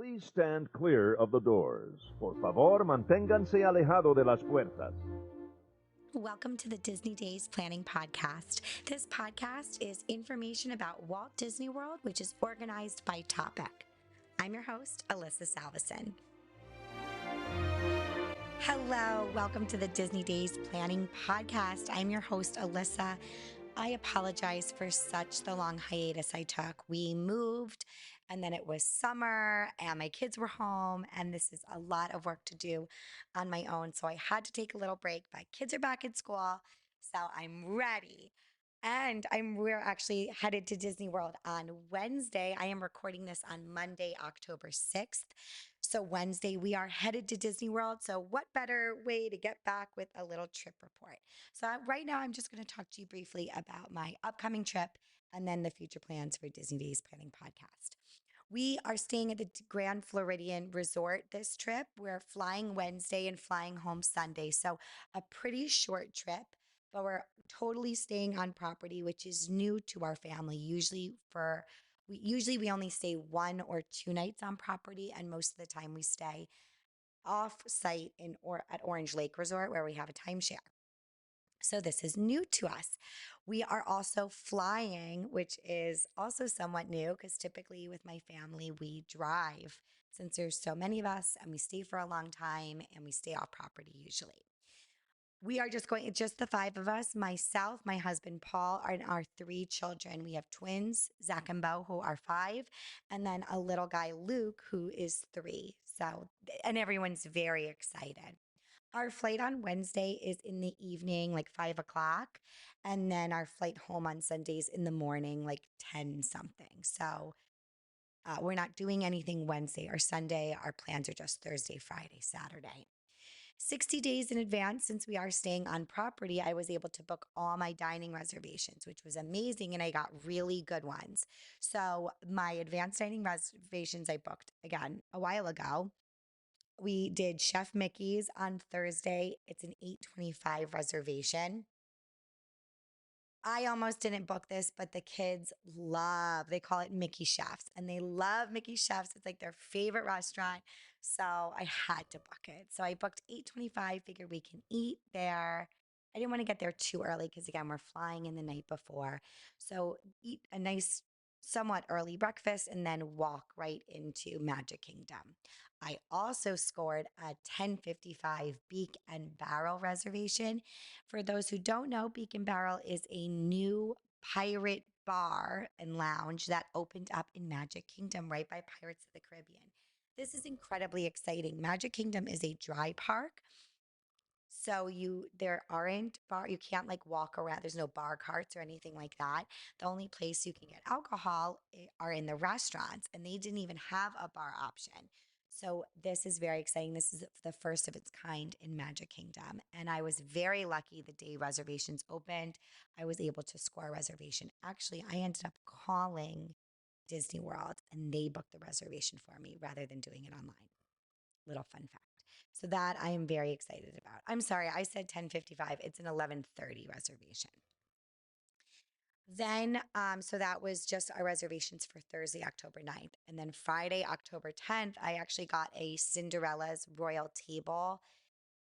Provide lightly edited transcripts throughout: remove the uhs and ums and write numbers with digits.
Please stand clear of the doors. Por favor, manténganse alejado de las puertas. Welcome to the Disney Days Planning Podcast. This podcast is information about Walt Disney World, which is organized by topic. I'm your host, Alyssa Salveson. Hello, welcome to the Disney Days Planning Podcast. I'm your host, Alyssa. I apologize for such the long hiatus I took. We moved and then it was summer and my kids were home and this is a lot of work to do on my own. So I had to take a little break. My kids are back in school, so I'm ready. And we're actually headed to Disney World on Wednesday. I am recording this on Monday, October 6th. So Wednesday, we are headed to Disney World. So what better way to get back with a little trip report? So right now, I'm just going to talk to you briefly about my upcoming trip and then the future plans for Disney Days Planning Podcast. We are staying at the Grand Floridian Resort this trip. We're flying Wednesday and flying home Sunday. So a pretty short trip, but we're totally staying on property, which is new to our family. Usually we only stay 1 or 2 nights on property, and most of the time we stay off site at Orange Lake Resort where we have a timeshare. So this is new to us. We are also flying, which is also somewhat new because typically with my family, we drive since there's so many of us and we stay for a long time and we stay off property usually. We are just the five of us, myself, my husband, Paul, and our 3 children. We have twins, Zach and Bo, who are 5, and then a little guy, Luke, who is 3. So, and everyone's very excited. Our flight on Wednesday is in the evening, like 5 o'clock. And then our flight home on Sundays in the morning, like 10 something. So we're not doing anything Wednesday or Sunday. Our plans are just Thursday, Friday, Saturday. 60 days in advance, since we are staying on property, I was able to book all my dining reservations, which was amazing. And I got really good ones. So my advanced dining reservations, I booked again a while ago. We did Chef Mickey's on Thursday. It's an 8:25 reservation. I almost didn't book this, but the kids they call it Mickey Chefs, and they love Mickey Chefs. It's like their favorite restaurant. So I had to book it. So I booked 8:25, figured we can eat there. I didn't want to get there too early because, again, we're flying in the night before. So eat a nice, somewhat early breakfast and then walk right into Magic Kingdom. I also scored a 10:55 Beak and Barrel reservation. For those who don't know, Beak and Barrel is a new pirate bar and lounge that opened up in Magic Kingdom right by Pirates of the Caribbean. This is incredibly exciting. Magic Kingdom is a dry park. So there aren't you can't like walk around. There's no bar carts or anything like that. The only place you can get alcohol are in the restaurants, and they didn't even have a bar option. So this is very exciting. This is the first of its kind in Magic Kingdom. And I was very lucky the day reservations opened. I was able to score a reservation. Actually, I ended up calling Disney World and they booked the reservation for me rather than doing it online. Little fun fact. So that I am very excited about. I'm sorry, I said 10:55. It's an 11:30 reservation. Then, so that was just our reservations for Thursday, October 9th. And then Friday, October 10th, I actually got a Cinderella's Royal Table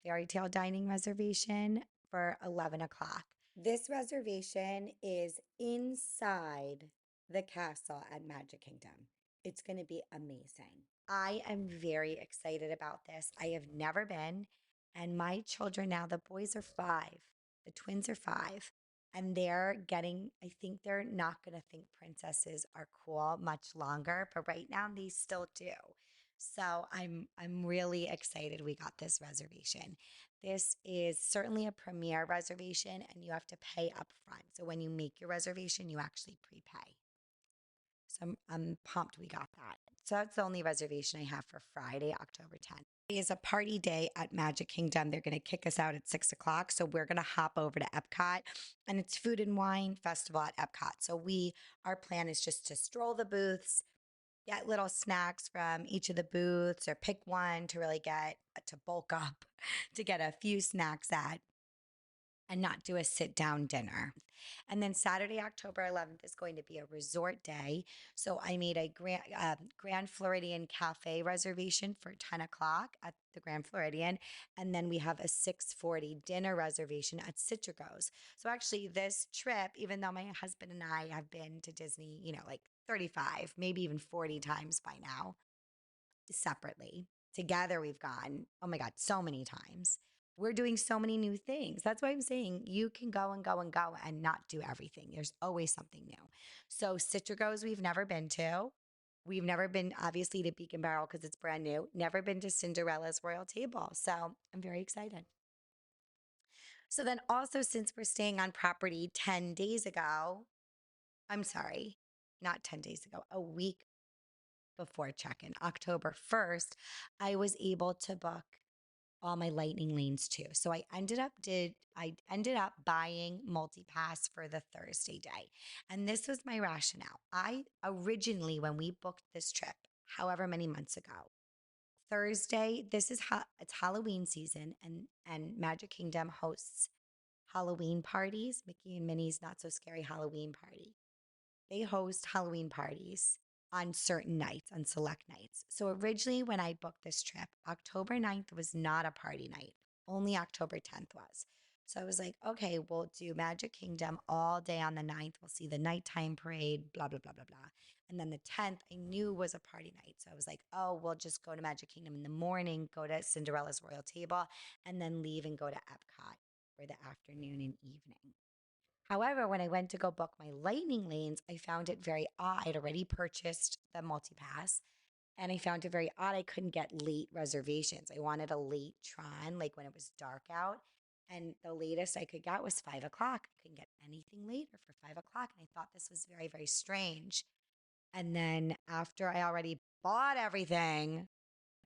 fairy tale dining reservation for 11 o'clock. This reservation is inside the castle at Magic Kingdom. It's going to be amazing. I am very excited about this. I have never been, and my children now, the boys are 5, the twins are 5, and I think they're not going to think princesses are cool much longer, but right now they still do. So I'm really excited we got this reservation. This is certainly a premier reservation and you have to pay up front. So when you make your reservation, you actually prepay. So I'm pumped we got that. So that's the only reservation I have for Friday, October 10th. It is a party day at Magic Kingdom. They're going to kick us out at 6 o'clock. So we're going to hop over to Epcot, and it's Food and Wine Festival at Epcot. So our plan is just to stroll the booths, get little snacks from each of the booths, or pick one to really to bulk up, to get a few snacks at. and not do a sit down dinner. And then Saturday, October 11th is going to be a resort day. So I made a Grand Floridian Cafe reservation for 10 o'clock at the Grand Floridian. And then we have a 6:40 dinner reservation at Citrico's. So actually this trip, even though my husband and I have been to Disney, like 35, maybe even 40 times by now, separately. Together, we've gone, oh my God, so many times. We're doing so many new things. That's why I'm saying you can go and go and go and not do everything. There's always something new. So, Citrico's, we've never been to. We've never been, obviously, to Beacon Barrel because it's brand new. Never been to Cinderella's Royal Table. So, I'm very excited. So, then also, since we're staying on property 10 days ago, I'm sorry, not 10 days ago, a week before check-in, October 1st, I was able to book all my lightning lanes too. So I ended up buying multi-pass for the Thursday day. And this was my rationale. I originally, when we booked this trip, however many months ago, Thursday, it's Halloween season, and Magic Kingdom hosts Halloween parties, Mickey and Minnie's Not So Scary Halloween Party. They host Halloween parties on certain nights, on select nights. So originally, when I booked this trip, October 9th was not a party night, only October 10th was. So I was like, okay, we'll do Magic Kingdom all day on the 9th. We'll see the nighttime parade, blah, blah, blah, blah, blah. And then the 10th, I knew was a party night. So I was like, oh, we'll just go to Magic Kingdom in the morning, go to Cinderella's Royal Table, and then leave and go to Epcot for the afternoon and evening. However, when I went to go book my lightning lanes, I found it very odd. I'd already purchased the multi-pass, and I found it very odd I couldn't get late reservations. I wanted a late Tron, like when it was dark out. And the latest I could get was 5 o'clock. I couldn't get anything later for 5 o'clock. And I thought this was very, very strange. And then after I already bought everything,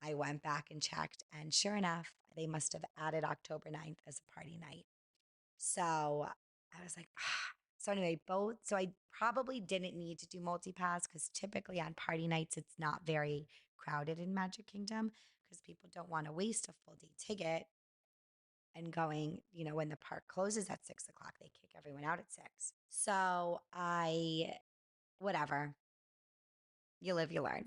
I went back and checked. And sure enough, they must have added October 9th as a party night. So I was like, ah. So anyway, so I probably didn't need to do multi-pass because typically on party nights, it's not very crowded in Magic Kingdom because people don't want to waste a full day ticket and going, when the park closes at 6 o'clock, they kick everyone out at 6. So whatever, you live, you learn.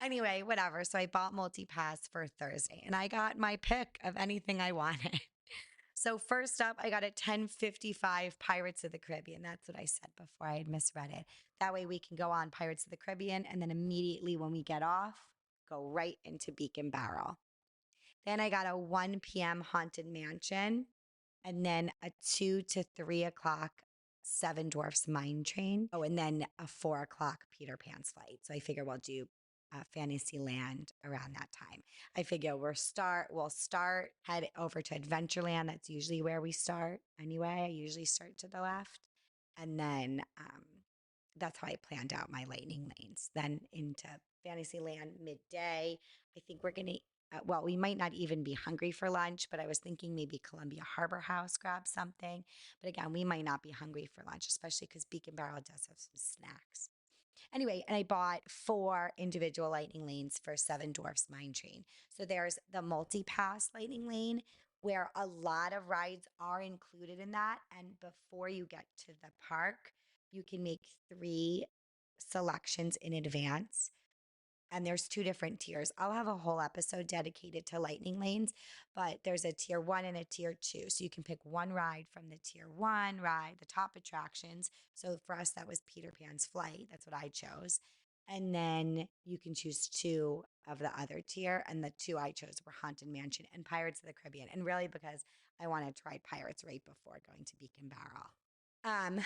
Anyway, whatever. So I bought multi-pass for Thursday and I got my pick of anything I wanted. So first up, I got a 10:55 Pirates of the Caribbean. That's what I said before I had misread it. That way we can go on Pirates of the Caribbean and then immediately when we get off, go right into Beacon Barrel. Then I got a 1 p.m. Haunted Mansion and then a 2 to 3 o'clock Seven Dwarfs Mine Train. Oh, and then a 4 o'clock Peter Pan's flight. So I figure we'll do Fantasyland around that time. I figure we'll start, head over to Adventureland. That's usually where we start anyway. I usually start to the left. And then that's how I planned out my lightning lanes. Then into Fantasyland midday. I think we're going to, well, we might not even be hungry for lunch, but I was thinking maybe Columbia Harbor House grab something. But again, we might not be hungry for lunch, especially because Beacon Barrel does have some snacks. Anyway, and I bought 4 individual lightning lanes for Seven Dwarfs Mine Train. So there's the multi-pass lightning lane where a lot of rides are included in that. And before you get to the park, you can make 3 selections in advance and there's 2 different tiers. I'll have a whole episode dedicated to lightning lanes, but there's a tier 1 and a tier 2. So you can pick one ride from the tier 1 ride, the top attractions. So for us, that was Peter Pan's flight. That's what I chose. And then you can choose 2 of the other tier. And the 2 I chose were Haunted Mansion and Pirates of the Caribbean. And really because I wanted to ride Pirates right before going to Beacon Barrel.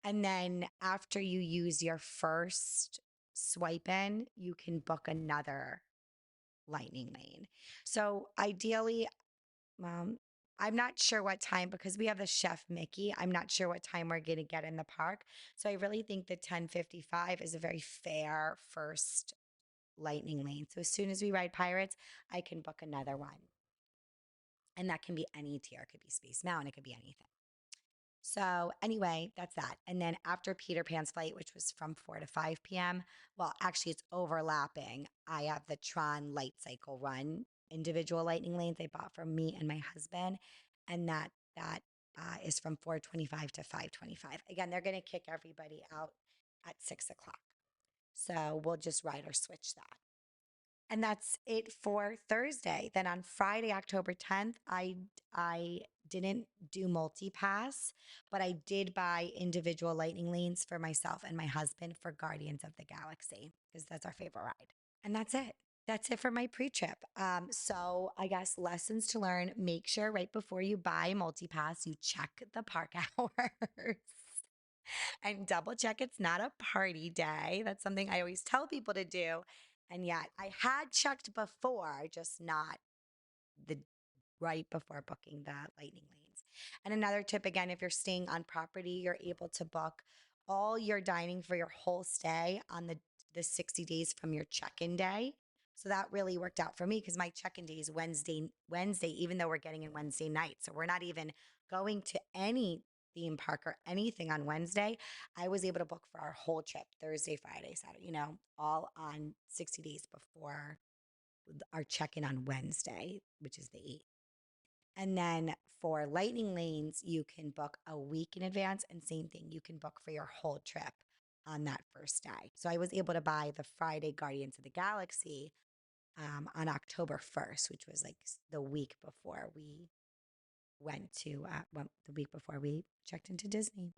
And then after you use your first swipe in, you can book another lightning lane. So ideally, I'm not sure what time because we have the Chef Mickey. I'm not sure what time we're going to get in the park. So I really think the 10:55 is a very fair first lightning lane. So as soon as we ride Pirates, I can book another one. And that can be any tier. It could be Space Mountain. It could be anything. So anyway, that's that. And then after Peter Pan's flight, which was from 4 to 5 p.m., well, actually it's overlapping. I have the Tron Light Cycle Run individual lightning lanes they bought for me and my husband. and that is from 4:25 to 5:25. Again, they're going to kick everybody out at 6 o'clock. So we'll just ride or switch that. And that's it for Thursday. Then on Friday, October 10th, I didn't do multi-pass, but I did buy individual lightning lanes for myself and my husband for Guardians of the Galaxy because that's our favorite ride. And that's it. That's it for my pre-trip. So I guess lessons to learn, make sure right before you buy multi-pass, you check the park hours and double check it's not a party day. That's something I always tell people to do. And yet I had checked before, just not the right before booking the lightning lanes. And another tip again, if you're staying on property, you're able to book all your dining for your whole stay on the 60 days from your check-in day. So that really worked out for me because my check-in day is Wednesday, even though we're getting in Wednesday night. So we're not even going to any theme park or anything on Wednesday. I was able to book for our whole trip, Thursday, Friday, Saturday, all on 60 days before our check-in on Wednesday, which is the 8th. And then for lightning lanes, you can book a week in advance. And same thing, you can book for your whole trip on that first day. So I was able to buy the Friday Guardians of the Galaxy on October 1st, which was like the week before we the week before we checked into Disney.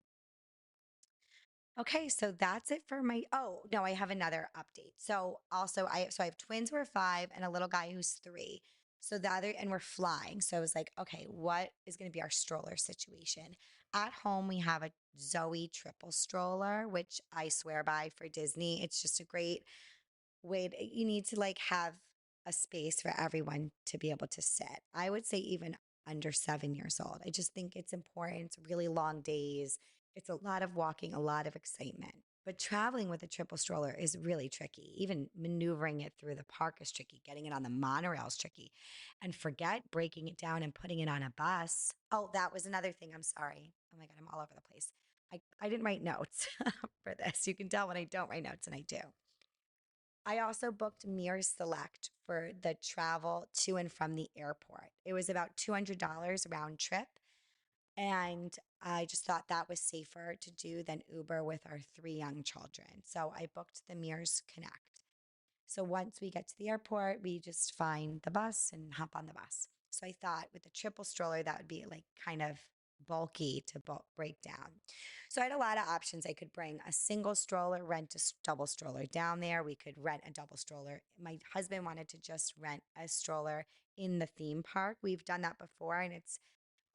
Okay, so that's it for my. Oh no, I have another update. So also, I have twins who are 5 and a little guy who's 3. So the other, and we're flying. So I was like, okay, what is going to be our stroller situation? At home, we have a Zoe triple stroller, which I swear by for Disney. It's just a great way. You need to like have a space for everyone to be able to sit. I would say even under 7 years old. I just think it's important. It's really long days. It's a lot of walking, a lot of excitement. But traveling with a triple stroller is really tricky. Even maneuvering it through the park is tricky. Getting it on the monorail is tricky. And forget breaking it down and putting it on a bus. Oh, that was another thing. I'm sorry. Oh my God, I'm all over the place. I didn't write notes for this. You can tell when I don't write notes, and I do. I also booked Mears Select for the travel to and from the airport. It was about $200 round trip. And I just thought that was safer to do than Uber with our 3 young children. So I booked the Mears Connect. So once we get to the airport, we just find the bus and hop on the bus. So I thought with a triple stroller, that would be like kind of bulky to break down. So I had a lot of options. I could bring a single stroller, rent a double stroller down there. We could rent a double stroller. My husband wanted to just rent a stroller in the theme park. We've done that before and it's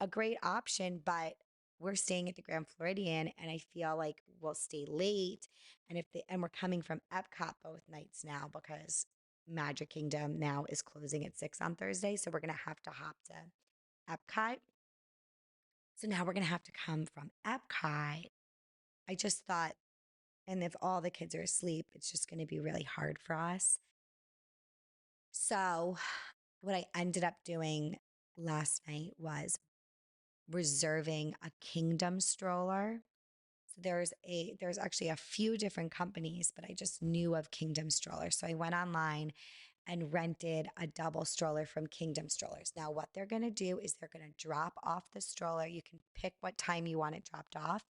a great option, but we're staying at the Grand Floridian and I feel like we'll stay late. And we're coming from Epcot both nights now because Magic Kingdom now is closing at 6 on Thursday. So we're going to have to hop to Epcot. So now we're going to have to come from Epcot. I just thought, and if all the kids are asleep, it's just going to be really hard for us. So what I ended up doing last night was reserving a Kingdom stroller. So there's actually a few different companies, but I just knew of Kingdom stroller. So I went online and rented a double stroller from Kingdom Strollers. Now, what they're going to do is they're going to drop off the stroller. You can pick what time you want it dropped off.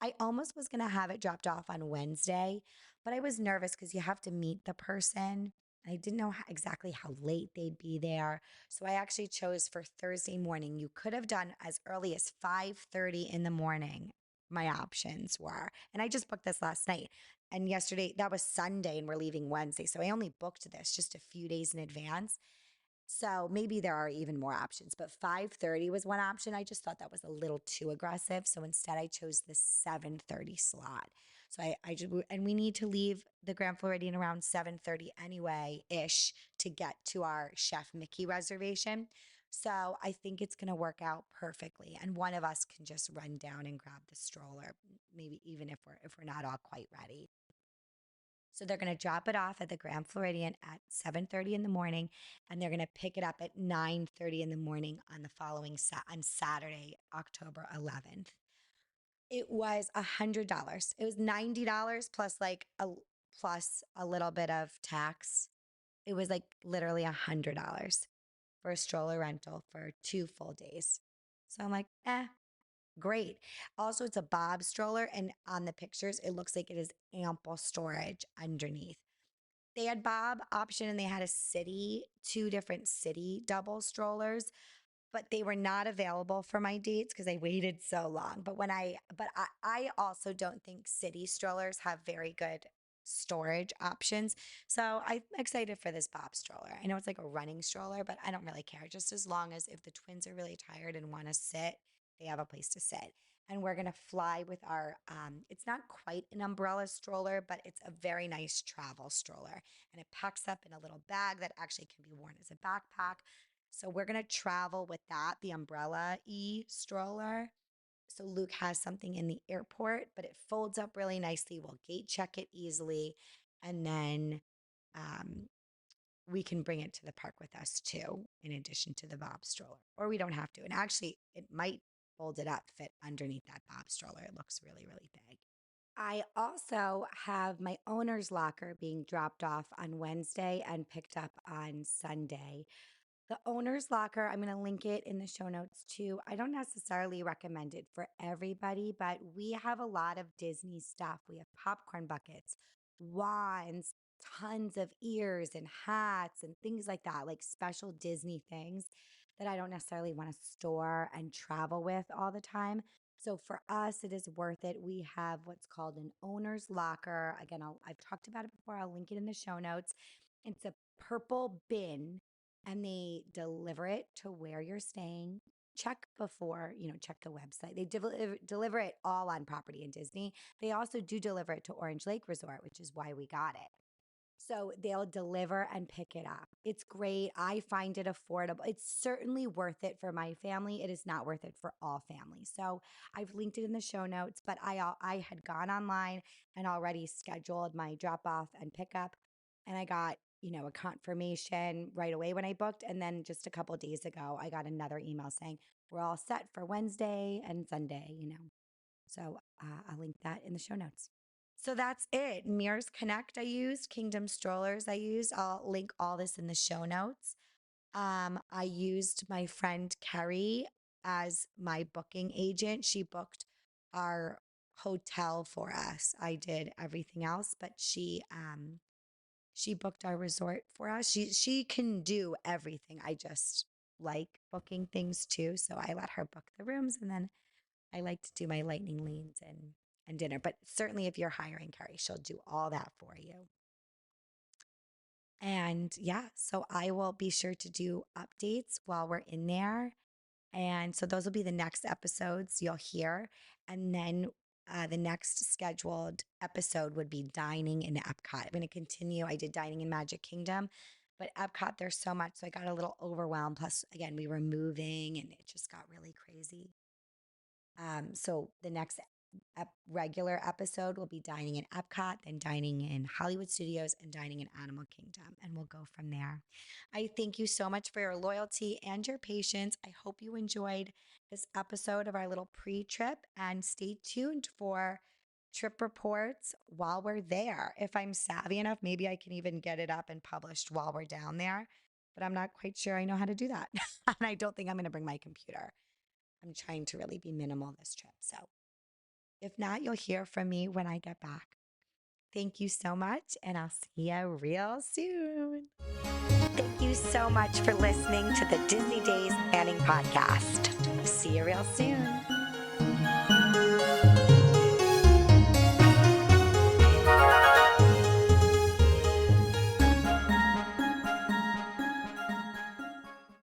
I almost was going to have it dropped off on Wednesday, but I was nervous because you have to meet the person. I didn't know exactly how late they'd be there. So I actually chose for Thursday morning. You could have done as early as 5:30 in the morning. My options were, and I just booked this last night. And yesterday, that was Sunday, and we're leaving Wednesday. So I only booked this just a few days in advance. So maybe there are even more options, but 5:30 was one option. I just thought that was a little too aggressive. So instead, I chose the 7:30 slot. So I just, and we need to leave the Grand Floridian around 7:30 anyway ish to get to our Chef Mickey reservation. So I think it's going to work out perfectly. And one of us can just run down and grab the stroller, maybe even if we're not all quite ready. So they're going to drop it off at the Grand Floridian at 7:30 in the morning, and they're going to pick it up at 9:30 in the morning on the following on Saturday, October 11th. It was $100. It was $90 plus a little bit of tax. It was like literally $100 for a stroller rental for 2 full days. So I'm like, great. Also, it's a Bob stroller, and on the pictures, it looks like it is ample storage underneath. They had Bob option and they had two different city double strollers, but they were not available for my dates because I waited so long. But I also don't think city strollers have very good storage options. So I'm excited for this Bob stroller. I know it's like a running stroller, but I don't really care. Just as long as if the twins are really tired and want to sit, they have a place to sit. And we're going to fly with it's not quite an umbrella stroller, but it's a very nice travel stroller. And it packs up in a little bag that actually can be worn as a backpack. So we're going to travel with that, the umbrella stroller. So Luke has something in the airport, but it folds up really nicely. We'll gate check it easily. And then um, we can bring it to the park with us too, in addition to the Bob stroller. Or we don't have to. And actually, it might fold it up, fit underneath that Bob stroller. It looks really, really big. I also have my owner's locker being dropped off on Wednesday and picked up on Sunday. The owner's locker, I'm going to link it in the show notes too. I don't necessarily recommend it for everybody, but we have a lot of Disney stuff. We have popcorn buckets, wands, tons of ears and hats and things like that, like special Disney things that I don't necessarily want to store and travel with all the time. So for us, it is worth it. We have what's called an owner's locker. Again, I've talked about it before. I'll link it in the show notes. It's a purple bin and they deliver it to where you're staying. Check before, check the website. They deliver it all on property in Disney. They also do deliver it to Orange Lake Resort, which is why we got it. So they'll deliver and pick it up. It's great. I find it affordable. It's certainly worth it for my family. It is not worth it for all families. So I've linked it in the show notes, but I had gone online and already scheduled my drop off and pickup. And I got, a confirmation right away when I booked. And then just a couple of days ago, I got another email saying, we're all set for Wednesday and Sunday. So I'll link that in the show notes. So that's it. Mirrors Connect I used, Kingdom Strollers I used. I'll link all this in the show notes. I used my friend Kerry as my booking agent. She booked our hotel for us. I did everything else, but she booked our resort for us. She can do everything. I just like booking things too, so I let her book the rooms, and then I like to do my lightning lanes and dinner. But certainly, if you're hiring Carrie, she'll do all that for you. And yeah, so I will be sure to do updates while we're in there. And so those will be the next episodes you'll hear. And then the next scheduled episode would be dining in Epcot. I'm going to continue. I did dining in Magic Kingdom, but Epcot, there's so much. So I got a little overwhelmed. Plus, again, we were moving and it just got really crazy. So the next regular episode will be dining in Epcot, then dining in Hollywood Studios, and dining in Animal Kingdom. And we'll go from there. I thank you so much for your loyalty and your patience. I hope you enjoyed this episode of our little pre-trip, and stay tuned for trip reports while we're there. If I'm savvy enough, maybe I can even get it up and published while we're down there, but I'm not quite sure I know how to do that. And I don't think I'm going to bring my computer. I'm trying to really be minimal this trip. So if not, you'll hear from me when I get back. Thank you so much, and I'll see you real soon. Thank you so much for listening to the Disney Days Planning Podcast. See you real soon.